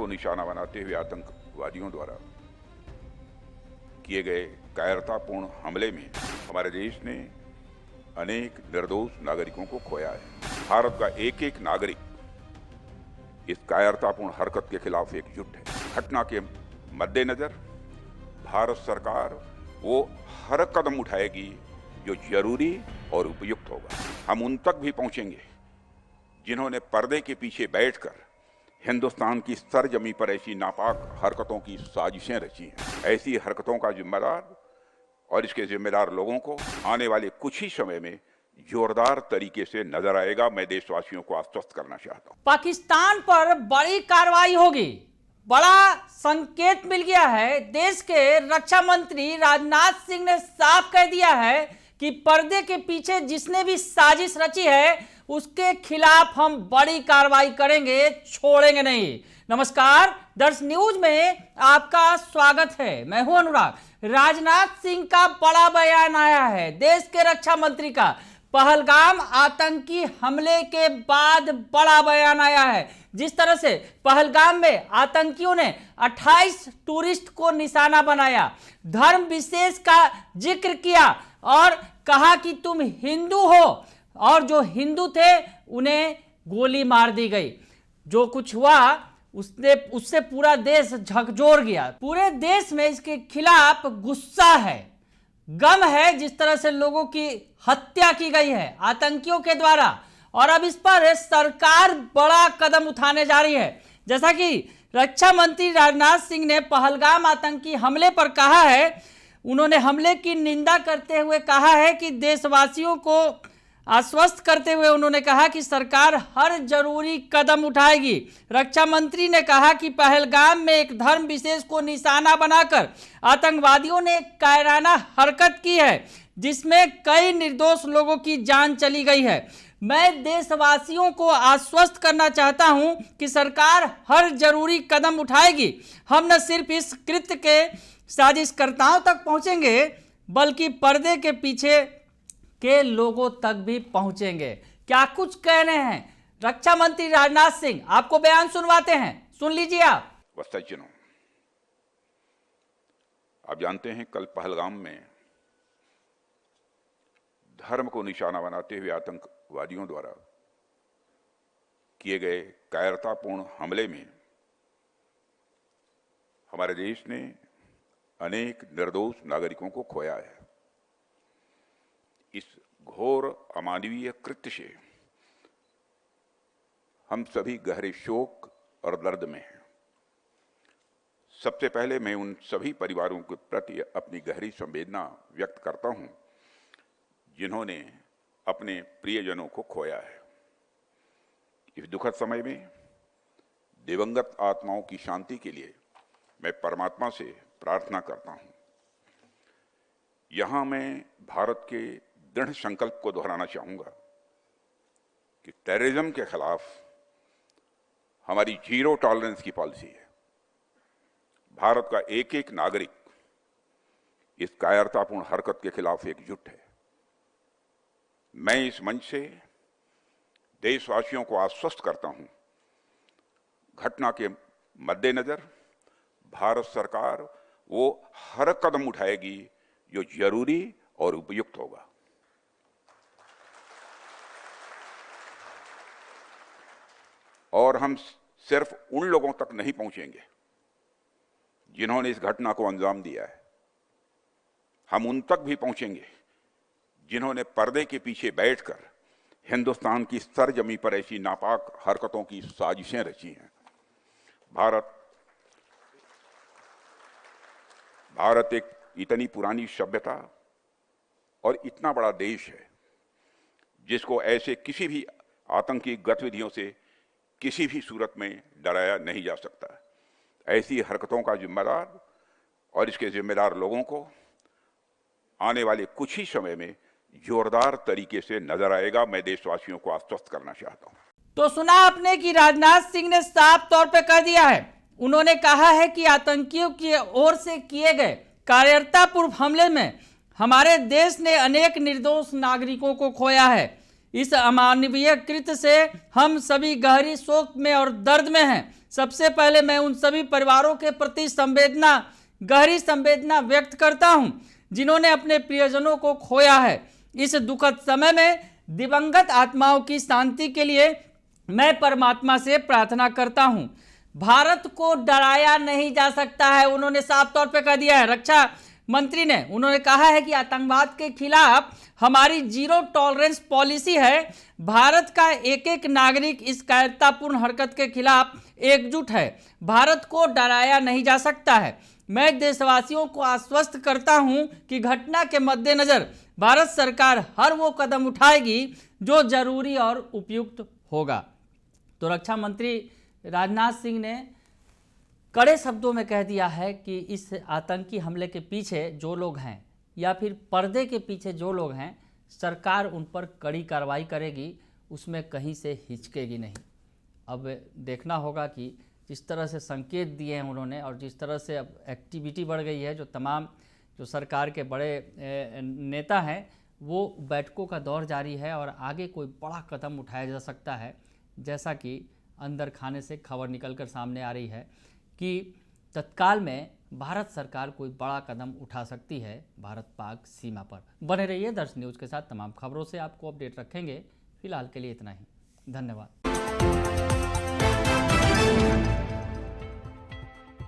को निशाना बनाते हुए आतंकवादियों द्वारा किए गए कायरतापूर्ण हमले में हमारे देश ने अनेक निर्दोष नागरिकों को खोया है। भारत का एक एक नागरिक इस कायरतापूर्ण हरकत के खिलाफ एकजुट है। घटना के मद्देनजर भारत सरकार वो हर कदम उठाएगी जो जरूरी और उपयुक्त होगा। हम उन तक भी पहुंचेंगे जिन्होंने पर्दे के पीछे बैठकर हिंदुस्तान की सरजमी पर ऐसी नापाक हरकतों की साजिशें रची हैं। ऐसी हरकतों का जिम्मेदार और इसके जिम्मेदार लोगों को आने वाले कुछ ही समय में जोरदार तरीके से नजर आएगा। मैं देशवासियों को आश्वस्त करना चाहता हूं। पाकिस्तान पर बड़ी कार्रवाई होगी, बड़ा संकेत मिल गया है। देश के रक्षा मंत्री राजनाथ सिंह ने साफ कह दिया है कि पर्दे के पीछे जिसने भी साजिश रची है उसके खिलाफ हम बड़ी कार्रवाई करेंगे, छोड़ेंगे नहीं। नमस्कार, दर्श न्यूज में आपका स्वागत है। मैं हूं अनुराग। राजनाथ सिंह का बड़ा बयान आया है, देश के रक्षा मंत्री का। पहलगाम आतंकी हमले के बाद बड़ा बयान आया है। जिस तरह से पहलगाम में आतंकियों ने 28 टूरिस्ट को निशाना बनाया, धर्म विशेष का जिक्र किया और कहा कि तुम हिंदू हो, और जो हिंदू थे उन्हें गोली मार दी गई। जो कुछ हुआ उससे पूरा देश झकझोर गया। पूरे देश में इसके खिलाफ गुस्सा है, गम है, जिस तरह से लोगों की हत्या की गई है आतंकियों के द्वारा। और अब इस पर सरकार बड़ा कदम उठाने जा रही है। जैसा कि रक्षा मंत्री राजनाथ सिंह ने पहलगाम आतंकी हमले पर कहा है, उन्होंने हमले की निंदा करते हुए कहा है कि देशवासियों को आश्वस्त करते हुए उन्होंने कहा कि सरकार हर जरूरी कदम उठाएगी। रक्षा मंत्री ने कहा कि पहलगाम में एक धर्म विशेष को निशाना बनाकर आतंकवादियों ने कायराना हरकत की है, जिसमें कई निर्दोष लोगों की जान चली गई है। मैं देशवासियों को आश्वस्त करना चाहता हूं कि सरकार हर जरूरी कदम उठाएगी। हम न सिर्फ इस कृत्य के साजिशकर्ताओं तक पहुंचेंगे, बल्कि पर्दे के पीछे के लोगों तक भी पहुंचेंगे। क्या कुछ कह रहे हैं रक्षा मंत्री राजनाथ सिंह, आपको बयान सुनवाते हैं, सुन लीजिए आप। सज्जनों, आप जानते हैं कल पहलगाम में धर्म को निशाना बनाते हुए आतंकवादियों द्वारा किए गए कायरतापूर्ण हमले में हमारे देश ने अनेक निर्दोष नागरिकों को खोया है। इस घोर अमानवीय कृत्य से हम सभी गहरे शोक और दर्द में हैं। सबसे पहले मैं उन सभी परिवारों के प्रति अपनी गहरी संवेदना व्यक्त करता हूं जिन्होंने अपने प्रियजनों को खोया है। इस दुखद समय में दिवंगत आत्माओं की शांति के लिए मैं परमात्मा से प्रार्थना करता हूं। यहां मैं भारत के दृढ़ संकल्प को दोहराना चाहूंगा कि टेररिज्म के खिलाफ हमारी जीरो टॉलरेंस की पॉलिसी है। भारत का एक एक नागरिक इस कायरतापूर्ण हरकत के खिलाफ एकजुट है। मैं इस मंच से देशवासियों को आश्वस्त करता हूं, घटना के मद्देनजर भारत सरकार वो हर कदम उठाएगी जो जरूरी और उपयुक्त होगा। और हम सिर्फ उन लोगों तक नहीं पहुंचेंगे जिन्होंने इस घटना को अंजाम दिया है, हम उन तक भी पहुंचेंगे जिन्होंने पर्दे के पीछे बैठकर हिंदुस्तान की सरजमी पर ऐसी नापाक हरकतों की साजिशें रची हैं। भारत एक इतनी पुरानी सभ्यता और इतना बड़ा देश है जिसको ऐसे किसी भी आतंकी गतिविधियों से किसी भी सूरत में डराया नहीं जा सकता। ऐसी हरकतों का जिम्मेदार और इसके जिम्मेदार लोगों को आने वाले कुछ ही समय में जोरदार तरीके से नजर आएगा। मैं देशवासियों को आश्वस्त करना चाहता हूं। तो सुना आपने कि राजनाथ सिंह ने साफ तौर पे कह दिया है। उन्होंने कहा है कि आतंकियों की ओर से किए गए कायरतापूर्ण हमले में हमारे देश ने अनेक निर्दोष नागरिकों को खोया है। इस अमानवीय कृत्य से हम सभी गहरी शोक में और दर्द में हैं। सबसे पहले मैं उन सभी परिवारों के प्रति गहरी संवेदना व्यक्त करता हूं जिन्होंने अपने प्रियजनों को खोया है। इस दुखद समय में दिवंगत आत्माओं की शांति के लिए मैं परमात्मा से प्रार्थना करता हूं। भारत को डराया नहीं जा सकता है, उन्होंने साफ तौर पे कह दिया है। रक्षा मंत्री ने उन्होंने कहा है कि आतंकवाद के खिलाफ हमारी जीरो टॉलरेंस पॉलिसी है। भारत का एक एक नागरिक इस कायरतापूर्ण हरकत के खिलाफ एकजुट है। भारत को डराया नहीं जा सकता है। मैं देशवासियों को आश्वस्त करता हूं कि घटना के मद्देनजर भारत सरकार हर वो कदम उठाएगी जो जरूरी और उपयुक्त होगा। तो रक्षा मंत्री राजनाथ सिंह ने कड़े शब्दों में कह दिया है कि इस आतंकी हमले के पीछे जो लोग हैं या फिर पर्दे के पीछे जो लोग हैं, सरकार उन पर कड़ी कार्रवाई करेगी, उसमें कहीं से हिचकेगी नहीं। अब देखना होगा कि जिस तरह से संकेत दिए हैं उन्होंने और जिस तरह से अब एक्टिविटी बढ़ गई है, जो तमाम जो सरकार के बड़े नेता हैं वो बैठकों का दौर जारी है और आगे कोई बड़ा कदम उठाया जा सकता है। जैसा कि अंदर खाने से खबर निकलकर सामने आ रही है कि तत्काल में भारत सरकार कोई बड़ा कदम उठा सकती है भारत पाक सीमा पर। बने रहिए दर्श न्यूज़ के साथ, तमाम खबरों से आपको अपडेट रखेंगे। फिलहाल के लिए इतना ही, धन्यवाद।